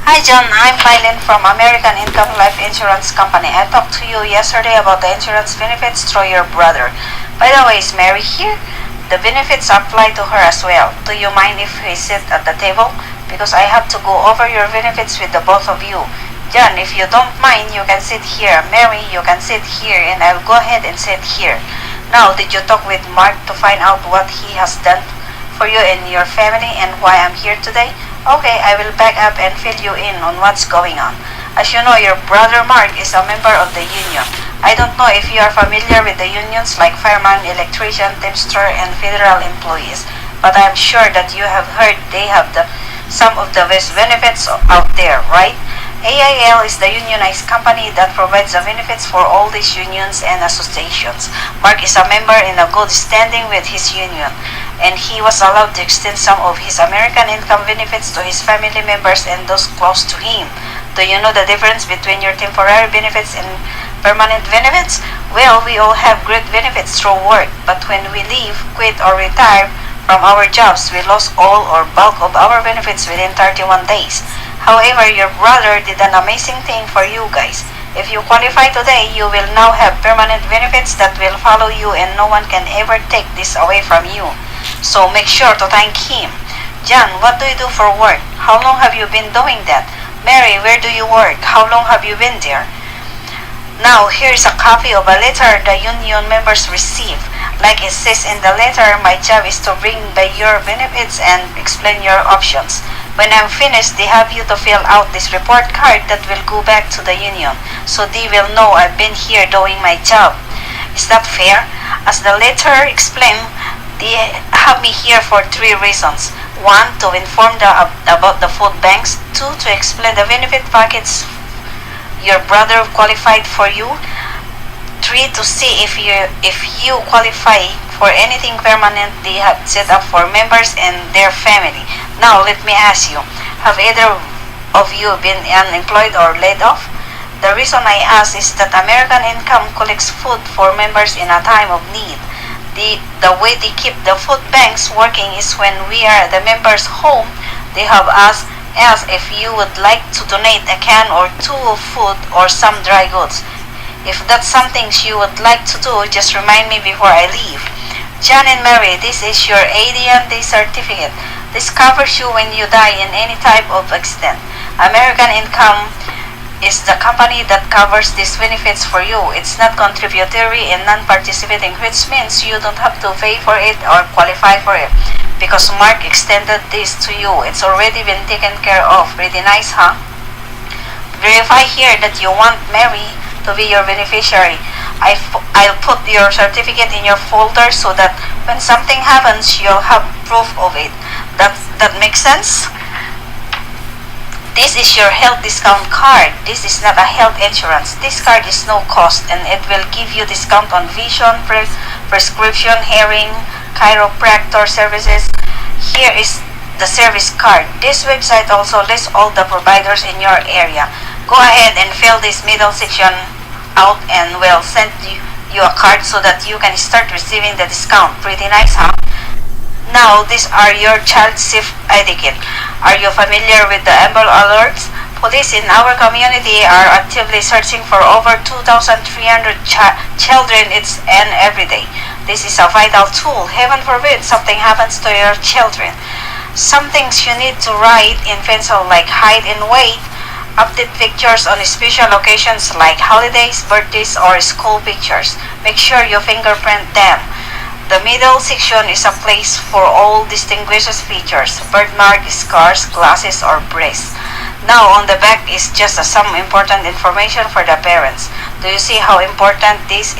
Hi John, I'm Mylene from American Income Life Insurance Company. I talked to you yesterday about the insurance benefits through your brother. By the way, is Mary here? The benefits apply to her as well. Do you mind if we sit at the table? Because I have to go over your benefits with the both of you. John, if you don't mind, you can sit here. Mary, you can sit here, and I'll go ahead and sit here. Now, did you talk with Mark to find out what he has done for you and your family and why I'm here today? Okay, I will back up and fill you in on what's going on. As you know, your brother Mark is a member of the union. I don't know if you are familiar with the unions like fireman, electrician, teamster, and federal employees, but I'm sure that you have heard they have some of the best benefits out there, right? AIL is the unionized company that provides the benefits for all these unions and associations. Mark is a member in a good standing with his union, and he was allowed to extend some of his American income benefits to his family members and those close to him. Do you know the difference between your temporary benefits and permanent benefits? Well, we all have great benefits through work, but when we leave, quit, or retire from our jobs, we lose all or bulk of our benefits within 31 days. However, your brother did an amazing thing for you guys. If you qualify today, you will now have permanent benefits that will follow you and no one can ever take this away from you. So make sure to thank him. John, what do you do for work? How long have you been doing that? Mary, where do you work? How long have you been there? Now, here's a copy of a letter the union members receive. Like it says in the letter, my job is to bring by your benefits and explain your options. When I'm finished, they have you to fill out this report card that will go back to the union, so they will know I've been here doing my job. Is that fair? As the letter explained, they have me here for 3 reasons. 1, to inform about the food banks. 2, to explain the benefit package your brother qualified for you. 3, to see if you qualify for anything permanent they have set up for members and their family. Now, let me ask you, have either of you been unemployed or laid off? The reason I ask is that American Income collects food for members in a time of need. The way they keep the food banks working is when we are at the members' home, they have asked if you would like to donate a can or 2 of food or some dry goods. If that's something you would like to do, just remind me before I leave. John and Mary, this is your AD&D certificate. This covers you when you die in any type of accident. American Income is the company that covers these benefits for you. It's not contributory and non-participating, which means you don't have to pay for it or qualify for it. Because Mark extended this to you, it's already been taken care of. Pretty nice, huh? Verify here that you want Mary to be your beneficiary. I'll put your certificate in your folder so that when something happens, you'll have proof of it. That makes sense? This is your health discount card. This is not a health insurance. This card is no cost and it will give you discount on vision, prescription, hearing, chiropractor services. Here is the service card. This website also lists all the providers in your area. Go ahead and fill this middle section out and we'll send you a card so that you can start receiving the discount. Pretty nice, huh? Now, these are your child safe etiquette. Are you familiar with the Amber Alerts? Police in our community are actively searching for over 2,300 children each and every day. This is a vital tool. Heaven forbid something happens to your children. Some things you need to write in pencil like height and weight, update pictures on special occasions like holidays, birthdays, or school pictures. Make sure you fingerprint them. The middle section is a place for all distinguished features, birthmark, scars, glasses, or brace. Now, on the back is just some important information for the parents. Do you see how important this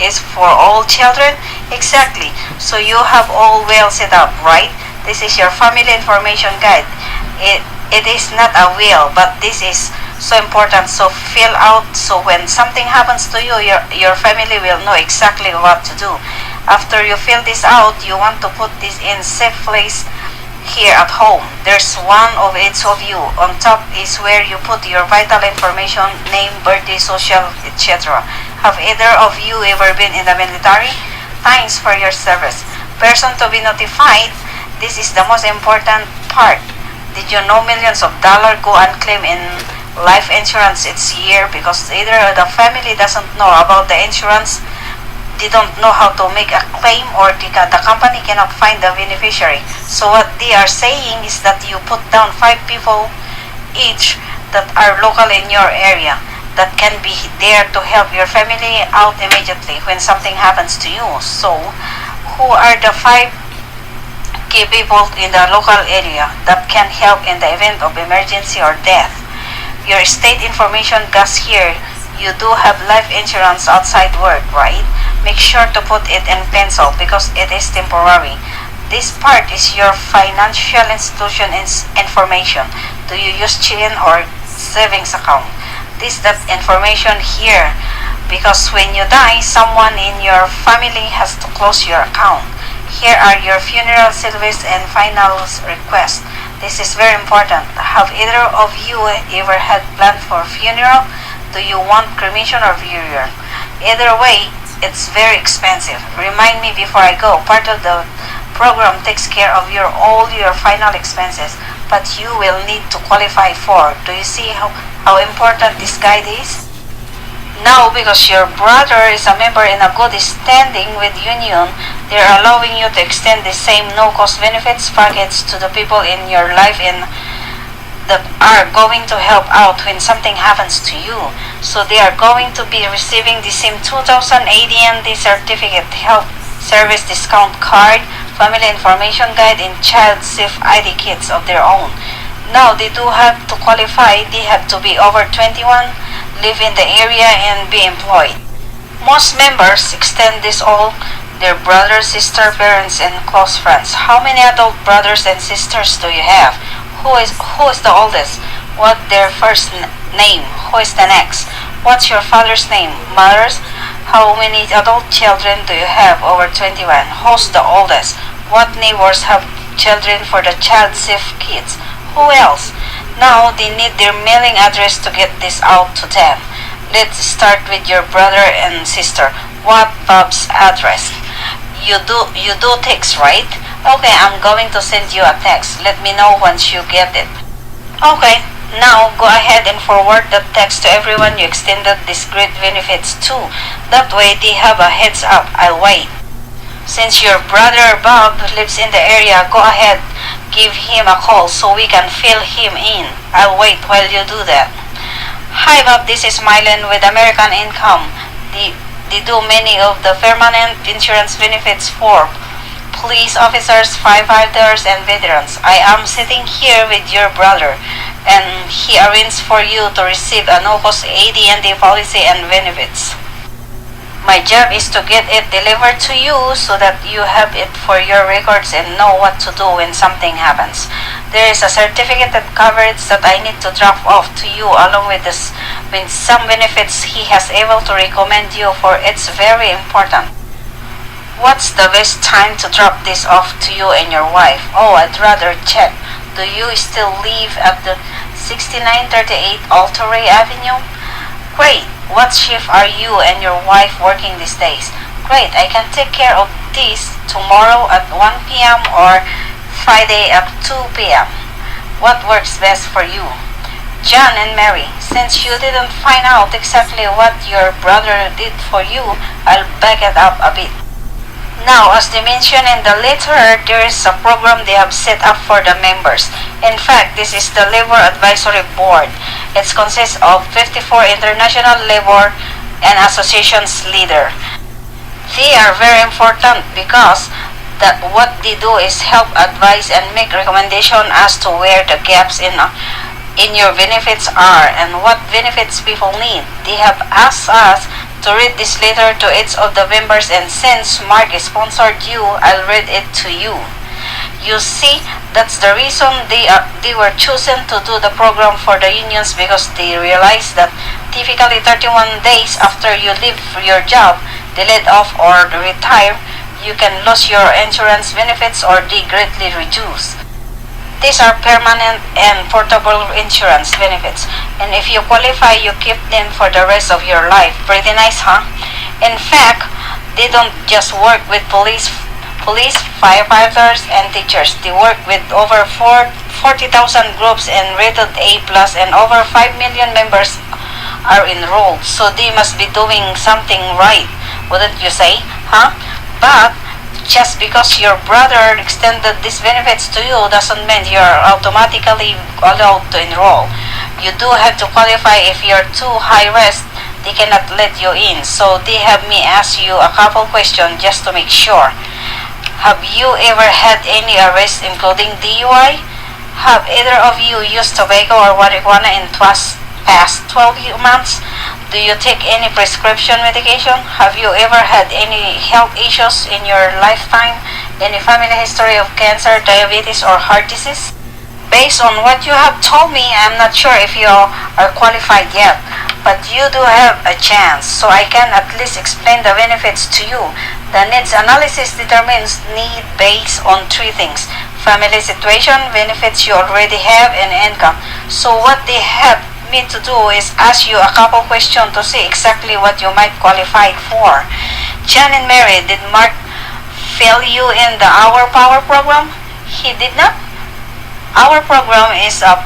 is for all children? Exactly. So you have all well set up, right? This is your family information guide. It is not a will, but this is so important. So fill out so when something happens to you, your family will know exactly what to do. After you fill this out, you want to put this in safe place here at home. There's one of each of you. On top is where you put your vital information, name, birthday, social, etc. Have either of you ever been in the military? Thanks for your service. Person to be notified. This is the most important part. Did you know millions of dollars go unclaimed in life insurance each year because either the family doesn't know about the insurance, they don't know how to make a claim, or the company cannot find the beneficiary. So what they are saying is that you put down 5 people each that are local in your area that can be there to help your family out immediately when something happens to you. So who are the 5 key people in the local area that can help in the event of emergency or death? Your state information gas here. You do have life insurance outside work, right? Make sure to put it in pencil because it is temporary. This part is your financial institution information. Do you use checking or savings account? That information here, because when you die, someone in your family has to close your account. Here are your funeral service and final request. This is very important. Have either of you ever had planned for funeral? Do you want cremation or burial? Either way, it's very expensive. Remind me before I go. Part of the program takes care of all your final expenses, but you will need to qualify for. Do you see how important this guide is? Now, because your brother is a member in a good standing with union, they are allowing you to extend the same no-cost benefits package to the people in your life that are going to help out when something happens to you. So they are going to be receiving the same 2000 AD&D certificate, health service discount card, family information guide, and child safe ID kits of their own. Now they do have to qualify. They have to be over 21, live in the area, and be employed. Most members extend this all their brothers, sister, parents, and close friends. How many adult brothers and sisters do you have? Who is the oldest? What their first name? Who is the next? What's your father's name? Mother's? How many adult children do you have over 21? Who's the oldest? What neighbors have children for the child safe kids? Who else? Now they need their mailing address to get this out to them. Let's start with your brother and sister. What Bob's address? You do text, right? Okay, I'm going to send you a text. Let me know once you get it. Okay, now go ahead and forward the text to everyone you extended these great benefits to. That way they have a heads up. I'll wait. Since your brother Bob lives in the area, go ahead, give him a call so we can fill him in. I'll wait while you do that. Hi Bob, this is Mylan with American Income. They do many of the permanent insurance benefits for police officers, firefighters, and veterans. I am sitting here with your brother, and he arranged for you to receive a no-cost AD&D policy and benefits. My job is to get it delivered to you so that you have it for your records and know what to do when something happens. There is a certificate of coverage that I need to drop off to you along with some benefits he has able to recommend you for. It's very important. What's the best time to drop this off to you and your wife? Oh, I'd rather check. Do you still live at the 6938 Altoray Avenue? Great. What shift are you and your wife working these days? Great. I can take care of this tomorrow at 1 p.m. or Friday at 2 p.m. What works best for you? John and Mary, since you didn't find out exactly what your brother did for you, I'll back it up a bit. Now, as they mentioned in the letter, there is a program they have set up for the members. In fact, this is the Labor Advisory Board. It consists of 54 international labor and associations leaders. They are very important because what they do is help advise and make recommendations as to where the gaps in your benefits are and what benefits people need. They have asked us to read this letter to each of the members, and since Mark sponsored you, I'll read it to you. You see, that's the reason they were chosen to do the program for the unions, because they realize that typically 31 days after you leave your job, they laid off or retire, you can lose your insurance benefits or they greatly reduce. These are permanent and portable insurance benefits, and if you qualify, you keep them for the rest of your life. Pretty nice, huh? In fact, they don't just work with police, firefighters, and teachers. They work with over 4,000 40,000 groups and rated A+, and over 5 million members are enrolled. So they must be doing something right, wouldn't you say? Huh? But just because your brother extended these benefits to you doesn't mean you're automatically allowed to enroll. You do have to qualify. If you're too high risk, they cannot let you in. So they have me ask you a couple questions just to make sure. Have you ever had any arrests including DUI? Have either of you used tobacco or marijuana in past 12 months? Do you take any prescription medication? Have you ever had any health issues in your lifetime? Any family history of cancer, diabetes, or heart disease? Based on what you have told me, I'm not sure if you are qualified yet, but you do have a chance, so I can at least explain the benefits to you. The needs analysis determines need based on three things: family situation, benefits you already have, and income. So what they have me to do is ask you a couple questions to see exactly what you might qualify for. John and Mary, did Mark fail you in the Our Power program? He did not. Our program is a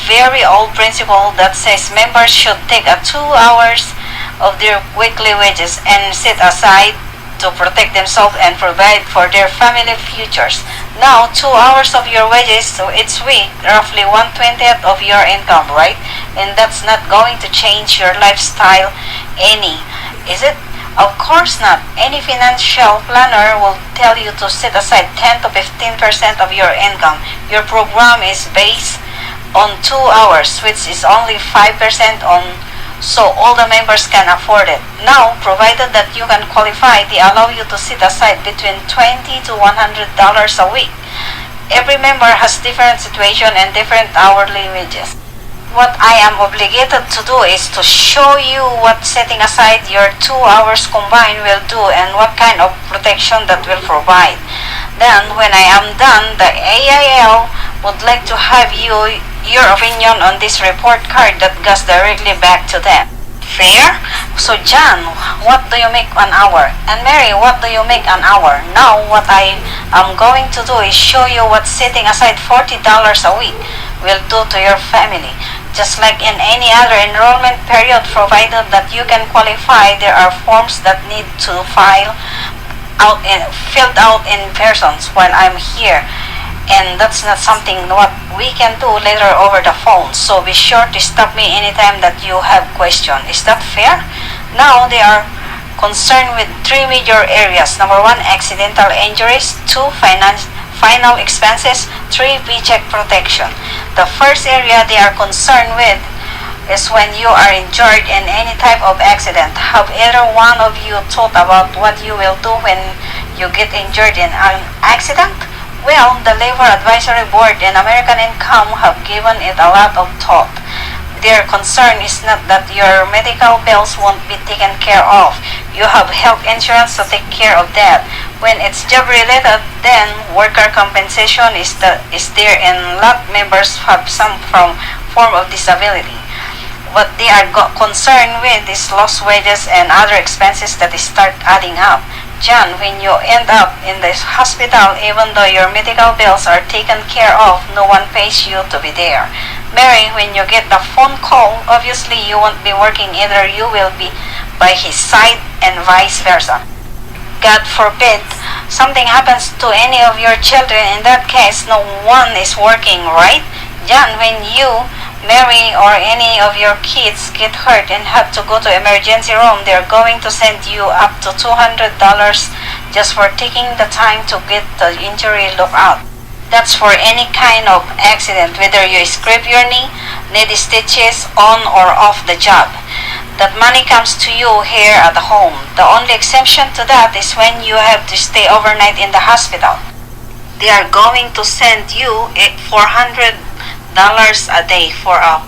very old principle that says members should take 2 hours of their weekly wages and set aside to protect themselves and provide for their family futures. Now, 2 hours of your wages, so each week, roughly 1/20th of your income, right? And that's not going to change your lifestyle any, is it? Of course not. Any financial planner will tell you to set aside 10 to 15% of your income. Your program is based on 2 hours, which is only 5% on, so all the members can afford it. Now, provided that you can qualify, they allow you to set aside between $20 to $100 a week. Every member has different situation and different hourly wages. What I am obligated to do is to show you what setting aside your 2 hours combined will do and what kind of protection that will provide. Then, when I am done, the AIL would like to have your opinion on this report card that goes directly back to them. Fair? So John, what do you make an hour? And Mary, what do you make an hour? Now, what I am going to do is show you what setting aside $40 a week will do to your family. Just like in any other enrollment period, provided that you can qualify, there are forms that need to filled out in person while I'm here. And that's not something what we can do later over the phone. So be sure to stop me anytime that you have questions. Is that fair? Now they are concerned with 3 major areas. Number 1, accidental injuries. 2, final expenses. 3, paycheck protection. The first area they are concerned with is when you are injured in any type of accident. Have either one of you thought about what you will do when you get injured in an accident? Well, the Labor Advisory Board and American Income have given it a lot of thought. Their concern is not that your medical bills won't be taken care of. You have health insurance to take care of that. When it's job related, then worker compensation is there, and lot members have some form of disability. What they are concerned with is lost wages and other expenses that start adding up. John, when you end up in the hospital, even though your medical bills are taken care of, no one pays you to be there. Mary, when you get the phone call, obviously you won't be working either. You will be by his side and vice versa. God forbid something happens to any of your children. In that case, no one is working, right? John, when you, Mary, or any of your kids get hurt and have to go to emergency room, they're going to send you up to $200 just for taking the time to get the injury looked out. That's for any kind of accident, whether you scrape your knee, need stitches on or off the job. That money comes to you here at home. The only exception to that is when you have to stay overnight in the hospital. They are going to send you $400 a day for up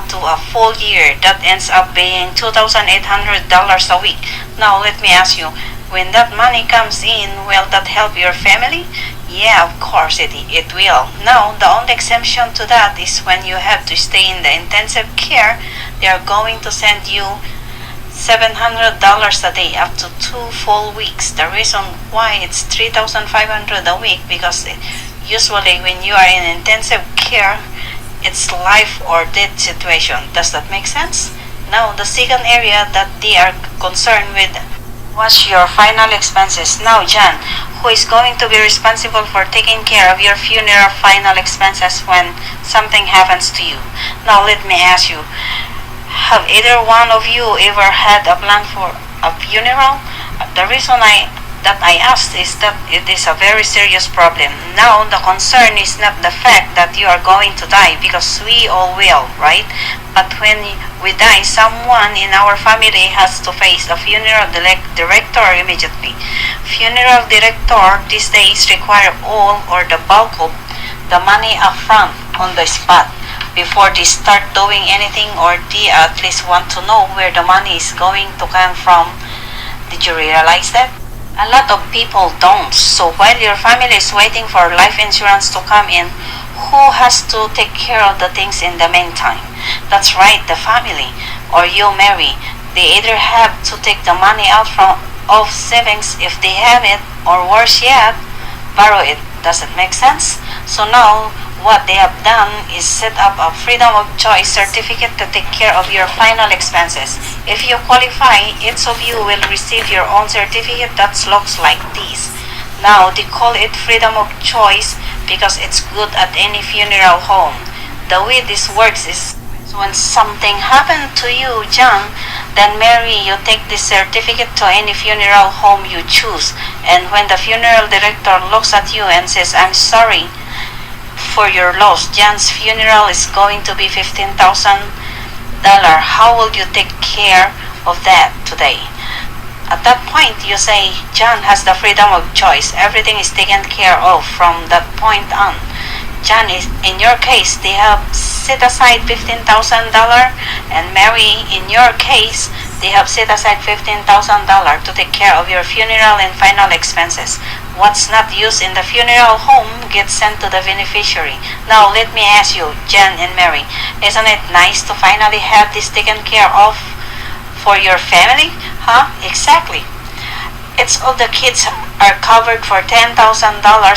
to a full year. That ends up being $2,800 a week. Now let me ask you, when that money comes in, will that help your family? Yeah, of course it will. Now, the only exemption to that is when you have to stay in the intensive care. They are going to send you $700 a day up to 2 full weeks. The reason why it's $3,500 a week because Usually, when you are in intensive care, it's life or death situation. Does that make sense? Now, the second area that they are concerned with was your final expenses. Now, John, who is going to be responsible for taking care of your funeral final expenses when something happens to you? Now, let me ask you, have either one of you ever had a plan for a funeral? The reason that I asked is that it is a very serious problem. Now, the concern is not the fact that you are going to die, because we all will, right? But when we die, someone in our family has to face a funeral director immediately. Funeral director these days require all or the bulk of the money upfront on the spot before they start doing anything, or they at least want to know where the money is going to come from. Did you realize that? A lot of people don't. So while your family is waiting for life insurance to come in, who has to take care of the things in the meantime? That's right, the family. Or you, Mary. They either have to take the money out of savings if they have it, or worse yet, borrow it. Does it make sense? So now, what they have done is set up a freedom of choice certificate to take care of your final expenses. If you qualify, each of you will receive your own certificate that looks like this. Now, they call it freedom of choice because it's good at any funeral home. The way this works is, when something happened to you, John, then Mary, you take this certificate to any funeral home you choose. And when the funeral director looks at you and says, "I'm sorry for your loss, John's funeral is going to be $15,000. How will you take care of that today?" At that point, you say, "John has the freedom of choice. Everything is taken care of from that point on." John, is in your case, they have set aside $15,000, and Mary, in your case, they have set aside $15,000 to take care of your funeral and final expenses. What's not used in the funeral home gets sent to the beneficiary. Now, let me ask you, John and Mary, isn't it nice to finally have this taken care of for your family? Huh? Exactly. It's all the kids are covered for $10,000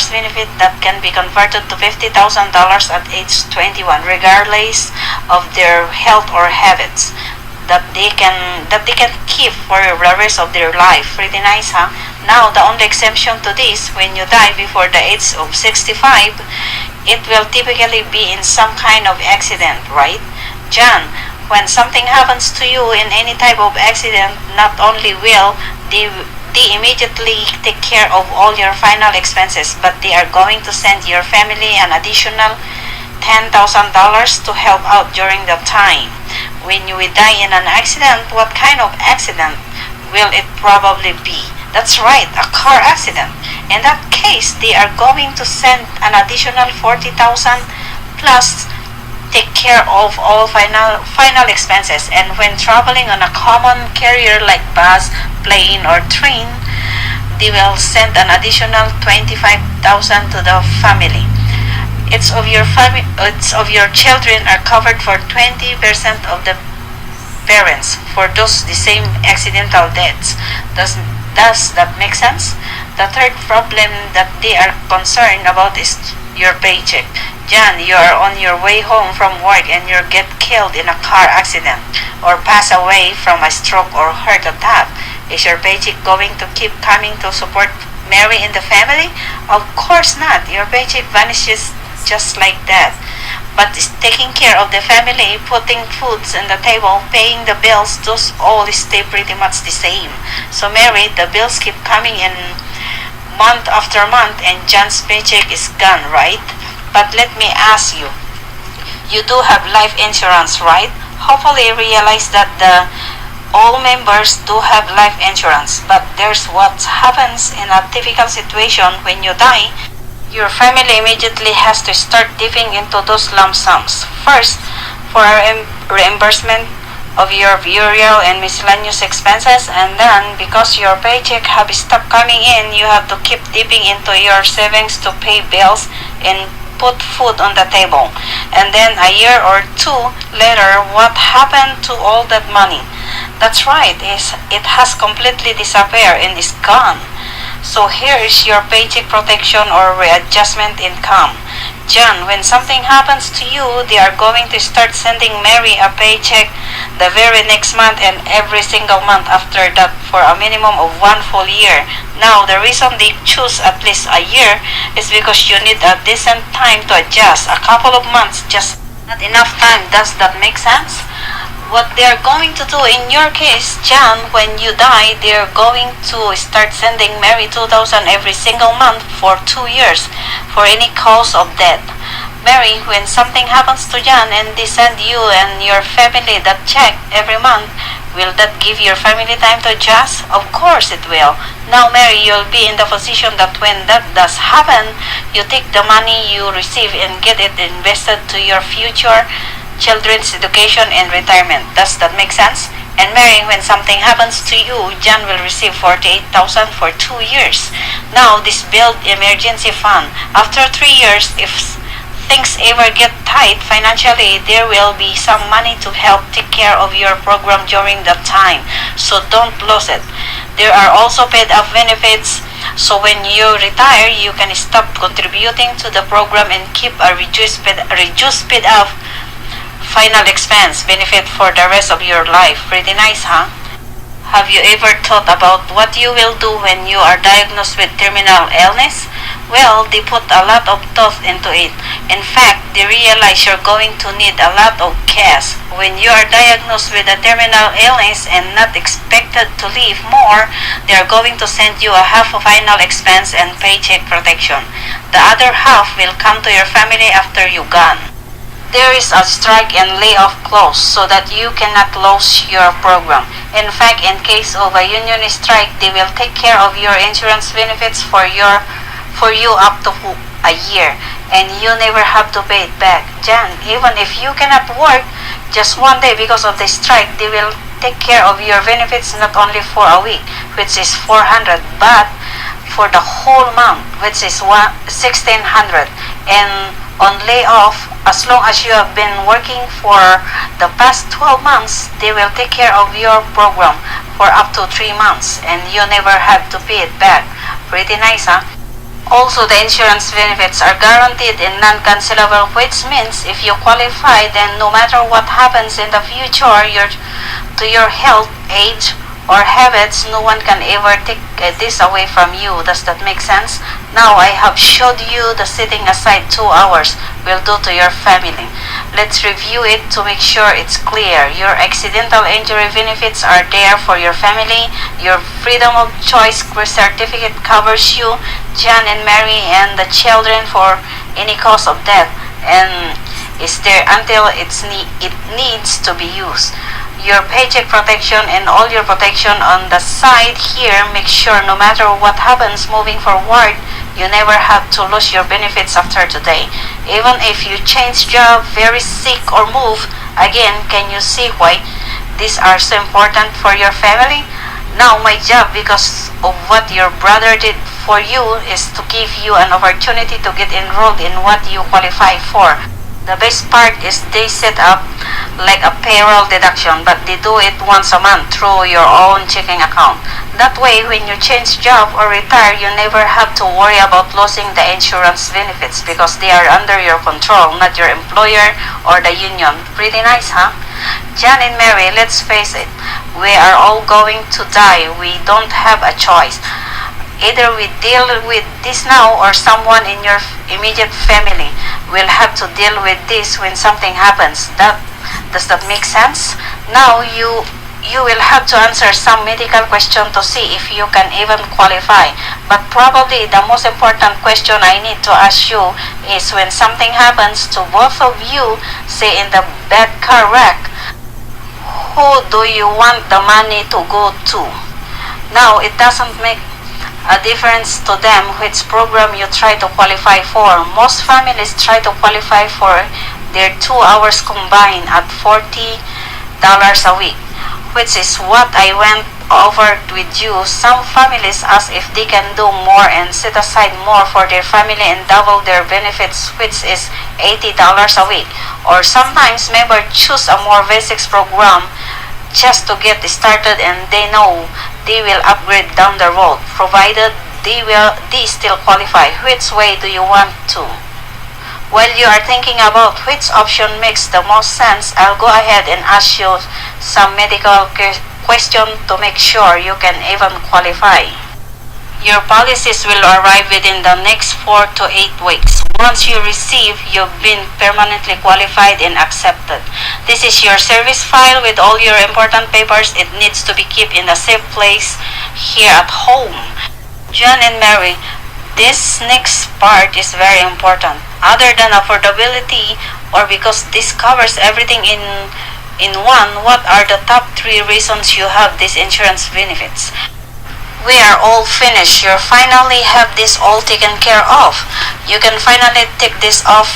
benefit that can be converted to $50,000 at age 21, regardless of their health or habits that they can keep for the rest of their life. Pretty nice, huh? Now, the only exemption to this, when you die before the age of 65, it will typically be in some kind of accident, right? John, when something happens to you in any type of accident, not only will they immediately take care of all your final expenses, but they are going to send your family an additional $10,000 to help out during the time. When you die in an accident, what kind of accident will it probably be? That's right, a car accident. In that case, they are going to send an additional $40,000 plus take care of all final expenses. And when traveling on a common carrier like bus, plane, or train, they will send an additional $25,000 to the family. It's of your children are covered for 20% of the parents for those the same accidental deaths. Does that make sense? The third problem that they are concerned about is your paycheck. John, you are on your way home from work and you get killed in a car accident or pass away from a stroke or heart attack. Is your paycheck going to keep coming to support Mary and the family? Of course not. Your paycheck vanishes just like that. But taking care of the family, putting foods on the table, paying the bills, those all stay pretty much the same. So Mary, the bills keep coming in month after month and John's paycheck is gone, right? But let me ask you, you do have life insurance, right? Hopefully realize that all members do have life insurance, but there's what happens in a typical situation when you die. Your family immediately has to start dipping into those lump sums. First, for reimbursement of your burial and miscellaneous expenses, and then because your paycheck have stopped coming in, you have to keep dipping into your savings to pay bills and put food on the table. And then a year or two later, what happened to all that money? That's right, it has completely disappeared and is gone. So here is your paycheck protection or readjustment income. John, when something happens to you, they are going to start sending Mary a paycheck the very next month and every single month after that for a minimum of 1 full year. Now, the reason they choose at least a year is because you need a decent time to adjust. A couple of months, just not enough time. Does that make sense? What they are going to do in your case, John, when you die, they are going to start sending Mary 2,000 every single month for 2 years for any cause of death. Mary, when something happens to John and they send you and your family that check every month, will that give your family time to adjust? Of course it will. Now, Mary, you'll be in the position that when that does happen, you take the money you receive and get it invested to your future children's education and retirement. Does that make sense? And Mary, when something happens to you, John will receive 48,000 for 2 years. Now, this build emergency fund. After 3 years, if things ever get tight financially, there will be some money to help take care of your program during that time. So don't lose it. There are also paid up benefits. So when you retire, you can stop contributing to the program and keep a reduced paid up final expense benefit for the rest of your life. Pretty nice, huh? Have you ever thought about what you will do when you are diagnosed with terminal illness? Well, they put a lot of thought into it. In fact, they realize you're going to need a lot of cash. When you are diagnosed with a terminal illness and not expected to live more, they are going to send you a half of final expense and paycheck protection. The other half will come to your family after you're gone. There is a strike and layoff clause so that you cannot lose your program. In fact, in case of a union strike, they will take care of your insurance benefits for you up to a year, and you never have to pay it back. Jan, even if you cannot work just one day because of the strike, they will take care of your benefits not only for a week, which is 400, but for the whole month, which is 1,600. And on layoff, as long as you have been working for the past 12 months, they will take care of your program for up to 3 months and you never have to pay it back. Pretty nice, huh? Also, the insurance benefits are guaranteed and non-cancelable, which means if you qualify, then no matter what happens in the future to your health, age, or habits, no one can ever take this away from you. Does that make sense? Now, I have showed you the setting aside 2 hours will do to your family. Let's review it to make sure it's clear. Your accidental injury benefits are there for your family. Your freedom of choice certificate covers you, John and Mary, and the children for any cause of death, and is there until it needs to be used. Your paycheck protection and all your protection on the side here make sure no matter what happens moving forward, you never have to lose your benefits after today. Even if you change job, very sick, or move, again, can you see why these are so important for your family? Now, my job, because of what your brother did for you, is to give you an opportunity to get enrolled in what you qualify for. The best part is they set up like a payroll deduction, but they do it once a month through your own checking account. That way, when you change job or retire, you never have to worry about losing the insurance benefits because they are under your control, not your employer or the union. Pretty nice, huh? John and Mary, let's face it, we are all going to die. We don't have a choice. Either we deal with this now or someone in your immediate family will have to deal with this when something happens. Does that make sense? Now you will have to answer some medical question to see if you can even qualify. But probably the most important question I need to ask you is when something happens to both of you, say in the bad car wreck, who do you want the money to go to? Now, it doesn't make a difference to them which program you try to qualify for. Most families try to qualify for their 2 hours combined at $40 a week, which is what I went over with you. Some families ask if they can do more and set aside more for their family and double their benefits, which is $80 a week. Or sometimes members choose a more basics program just to get started and they know they will upgrade down the road, provided they still qualify. Which way do you want to? While you are thinking about which option makes the most sense, I'll go ahead and ask you some medical questions to make sure you can even qualify. Your policies will arrive within the next 4 to 8 weeks. Once you receive, you've been permanently qualified and accepted. This is your service file with all your important papers. It needs to be kept in a safe place here at home. John and Mary, this next part is very important. Other than affordability, or because this covers everything in one, what are the top 3 reasons you have these insurance benefits? We are all finished. You finally have this all taken care of. You can finally take this off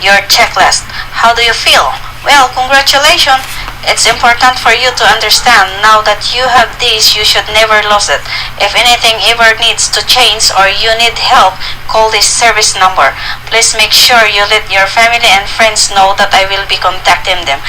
your checklist. How do you feel? Well, congratulations. It's important for you to understand now that you have this, you should never lose it. If anything ever needs to change or you need help, call this service number. Please make sure you let your family and friends know that I will be contacting them.